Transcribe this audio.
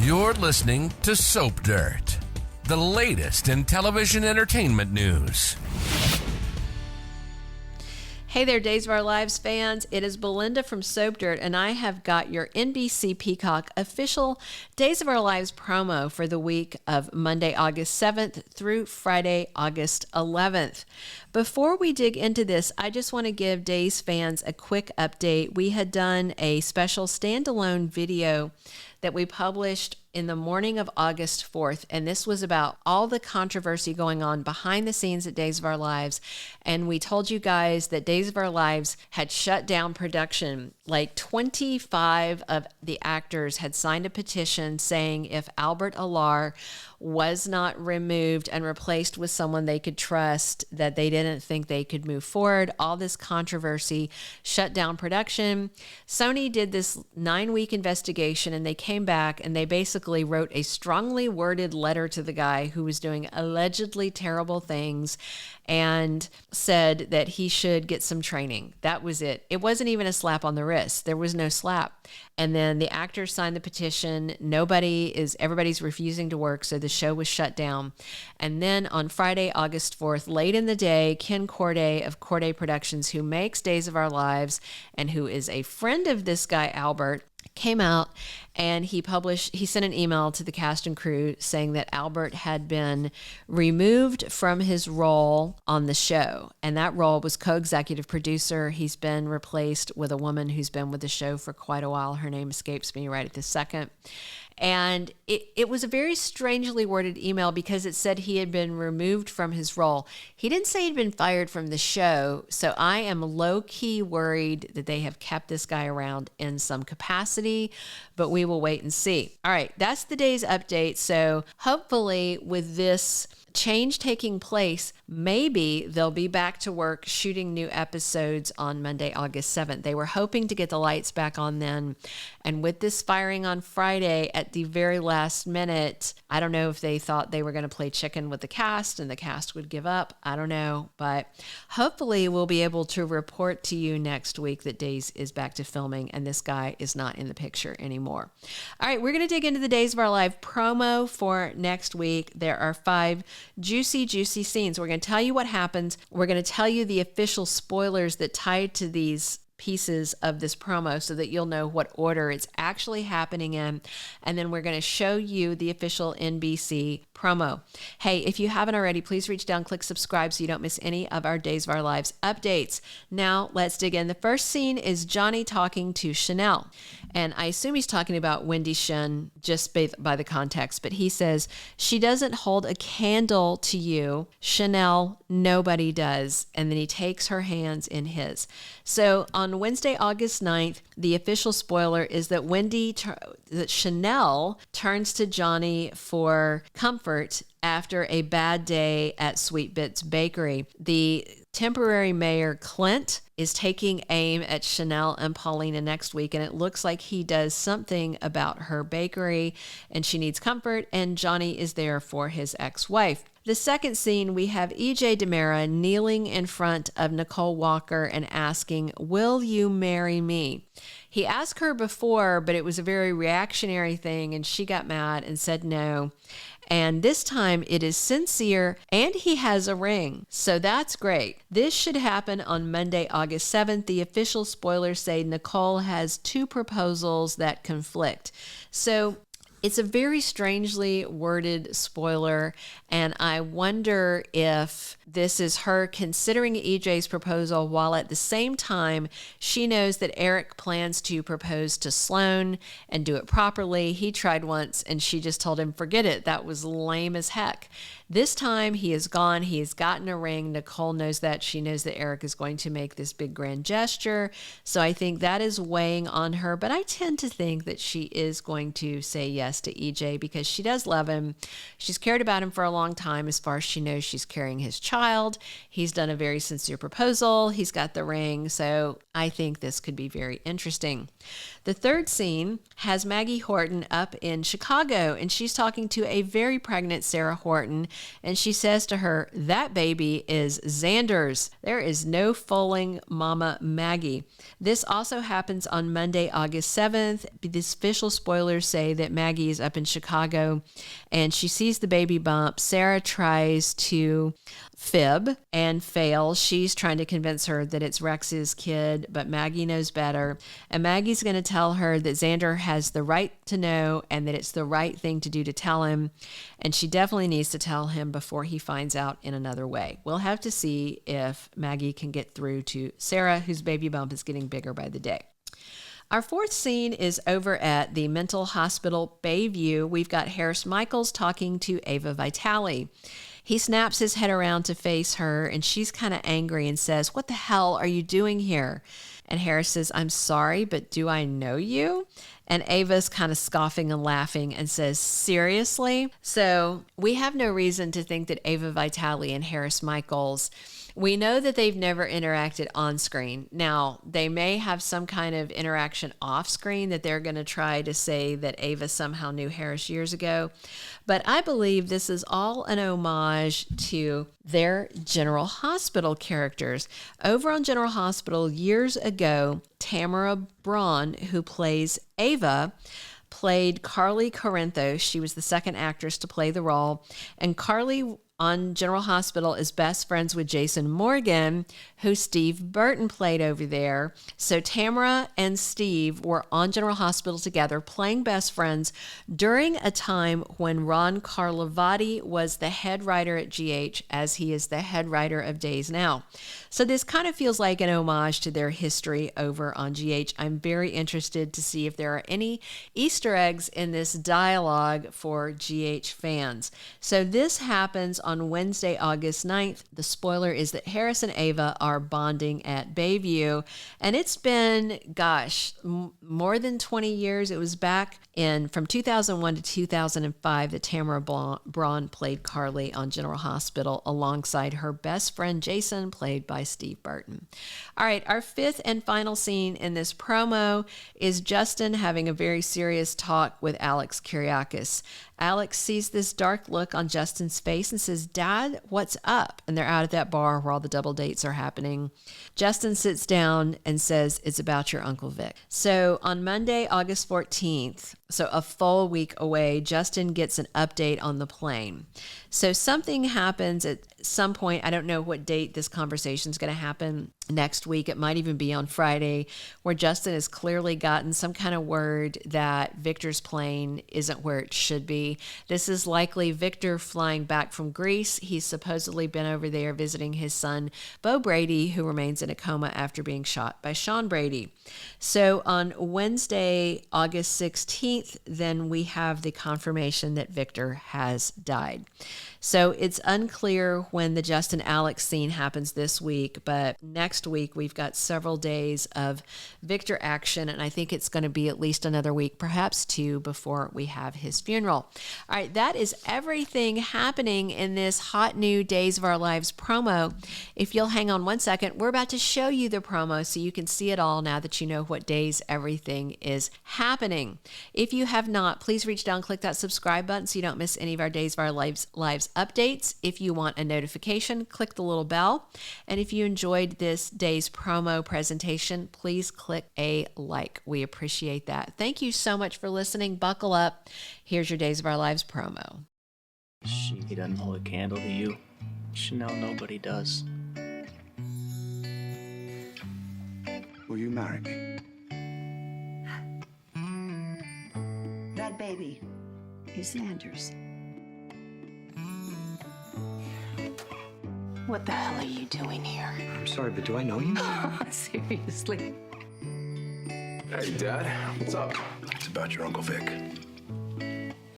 You're listening to Soap Dirt, the latest in television entertainment news. Hey there, Days of Our Lives fans. It is Belinda from Soap Dirt, and I have got your NBC Peacock official Days of Our Lives promo for the week of Monday, August 7th through Friday, August 11th. Before we dig into this, I just want to give Days fans a quick update. We had done a special standalone video that we published in the morning of August 4th, and this was about all the controversy going on behind the scenes at Days of Our Lives. And we told you guys that Days of Our Lives had shut down production. Like 25 of the actors had signed a petition saying if Albert Alar was not removed and replaced with someone they could trust, that they didn't think they could move forward. All this controversy shut down production. Sony did this 9-week investigation, and they came back and they basically wrote a strongly worded letter to the guy who was doing allegedly terrible things and said that he should get some training. That was it. It wasn't even a slap on the wrist. There was no slap. And then the actors signed the petition. Everybody's refusing to work, so the show was shut down. And then on Friday, August 4th, late in the day, Ken Corday of Corday Productions, who makes Days of Our Lives and who is a friend of this guy, Albert, came out and he sent an email to the cast and crew saying that Albert had been removed from his role on the show. And that role was co-executive producer. He's been replaced with a woman who's been with the show for quite a while. Her name escapes me right at this second. And it was a very strangely worded email because it said he had been removed from his role. He didn't say he'd been fired from the show. So I am low-key worried that they have kept this guy around in some capacity, but we will wait and see. All right, that's the day's update. So hopefully with this change taking place, maybe they'll be back to work shooting new episodes on Monday, August 7th. They were hoping to get the lights back on then. And with this firing on Friday at the very last minute, I don't know if they thought they were going to play chicken with the cast and the cast would give up. I don't know. But hopefully we'll be able to report to you next week that Days is back to filming and this guy is not in the picture anymore. All right, we're going to dig into the Days of Our Life promo for next week. There are 5 juicy scenes. We're going to tell you what happens. We're going to tell you the official spoilers that tie to these pieces of this promo so that you'll know what order it's actually happening in. And then we're going to show you the official NBC promo. Hey, if you haven't already, please reach down, click subscribe so you don't miss any of our Days of Our Lives updates. Now, let's dig in. The first scene is Johnny talking to Chanel. And I assume he's talking about Wendy Shen just by the context, but he says, "She doesn't hold a candle to you, Chanel, nobody does." And then he takes her hands in his. So on Wednesday, August 9th, the official spoiler is that that Chanel turns to Johnny for comfort after a bad day at Sweet Bits Bakery. The temporary mayor, Clint, is taking aim at Chanel and Paulina next week, and it looks like he does something about her bakery, and she needs comfort, and Johnny is there for his ex-wife. The second scene, we have EJ DiMera kneeling in front of Nicole Walker and asking, "Will you marry me?" He asked her before, but it was a very reactionary thing, and she got mad and said no. And this time it is sincere, and he has a ring. So that's great. This should happen on Monday, August 7th. The official spoilers say Nicole has 2 proposals that conflict. So it's a very strangely worded spoiler, and I wonder if this is her considering EJ's proposal while at the same time she knows that Eric plans to propose to Sloane and do it properly. He tried once and she just told him, forget it, that was lame as heck. This time he is gone. He has gotten a ring. Nicole knows that. She knows that Eric is going to make this big grand gesture. So I think that is weighing on her. But I tend to think that she is going to say yes to EJ because she does love him. She's cared about him for a long time. As far as she knows, she's carrying his child. He's done a very sincere proposal. He's got the ring. So I think this could be very interesting. The third scene has Maggie Horton up in Chicago, and she's talking to a very pregnant Sarah Horton, and she says to her, that baby is Xander's. There is no fooling Mama Maggie. This also happens on Monday, August 7th. The official spoilers say that Maggie Maggie's up in Chicago, and she sees the baby bump. Sarah tries to fib and fails. She's trying to convince her that it's Rex's kid, but Maggie knows better. And Maggie's going to tell her that Xander has the right to know and that it's the right thing to do to tell him. And she definitely needs to tell him before he finds out in another way. We'll have to see if Maggie can get through to Sarah, whose baby bump is getting bigger by the day. Our fourth scene is over at the mental hospital Bayview. We've got Harris Michaels talking to Ava Vitali. He snaps his head around to face her, and she's kind of angry and says, "What the hell are you doing here?" And Harris says, "I'm sorry, but do I know you?" And Ava's kind of scoffing and laughing and says, "Seriously?" So we have no reason to think that Ava Vitali and Harris Michaels, we know that they've never interacted on screen. Now, they may have some kind of interaction off screen that they're going to try to say that Ava somehow knew Harris years ago. But I believe this is all an homage to their General Hospital characters. Over on General Hospital years ago, Tamara Braun, who plays Ava, played Carly Corinthos. She was the second actress to play the role. And Carly on General Hospital is best friends with Jason Morgan, who Steve Burton played over there. So Tamara and Steve were on General Hospital together playing best friends during a time when Ron Carlivati was the head writer at GH, as he is the head writer of Days Now. So this kind of feels like an homage to their history over on GH. I'm very interested to see if there are any Easter eggs in this dialogue for GH fans. So this happens on Wednesday, August 9th. The spoiler is that Harris and Ava are bonding at Bayview. And it's been, more than 20 years. It was back from 2001 to 2005 that Tamara Braun played Carly on General Hospital alongside her best friend Jason, played by Steve Burton. All right, our fifth and final scene in this promo is Justin having a very serious talk with Alex Kyriakis. Alex sees this dark look on Justin's face and says, "Dad, what's up?" And they're out at that bar where all the double dates are happening. Justin sits down and says, "It's about your Uncle Vic." So on Monday, August 14th, so a full week away, Justin gets an update on the plane. So something happens at some point. I don't know what date this conversation is going to happen next week. It might even be on Friday, where Justin has clearly gotten some kind of word that Victor's plane isn't where it should be. This is likely Victor flying back from Greece. He's supposedly been over there visiting his son, Bo Brady, who remains in a coma after being shot by Sean Brady. So on Wednesday, August 16th, then we have the confirmation that Victor has died. So it's unclear when the Justin Alex scene happens this week, but next week we've got several days of Victor action, and I think it's going to be at least another week, perhaps two, before we have his funeral. All right, that is everything happening in this hot new Days of Our Lives promo. If you'll hang on one second, we're about to show you the promo so you can see it all now that you know what days everything is happening. If you have not, please reach down, click that subscribe button so you don't miss any of our Days of Our Lives updates. If you want a notification, click the little bell. And if you enjoyed this day's promo presentation, please click a like. We appreciate that. Thank you so much for listening. Buckle up. Here's your Days of Our Lives promo. She doesn't hold a candle to you. Chanel, nobody does. Will you marry me? That baby is Xander's. What the hell are you doing here? I'm sorry, but do I know you? Seriously? Hey, Dad. What's up? It's about your Uncle Vic.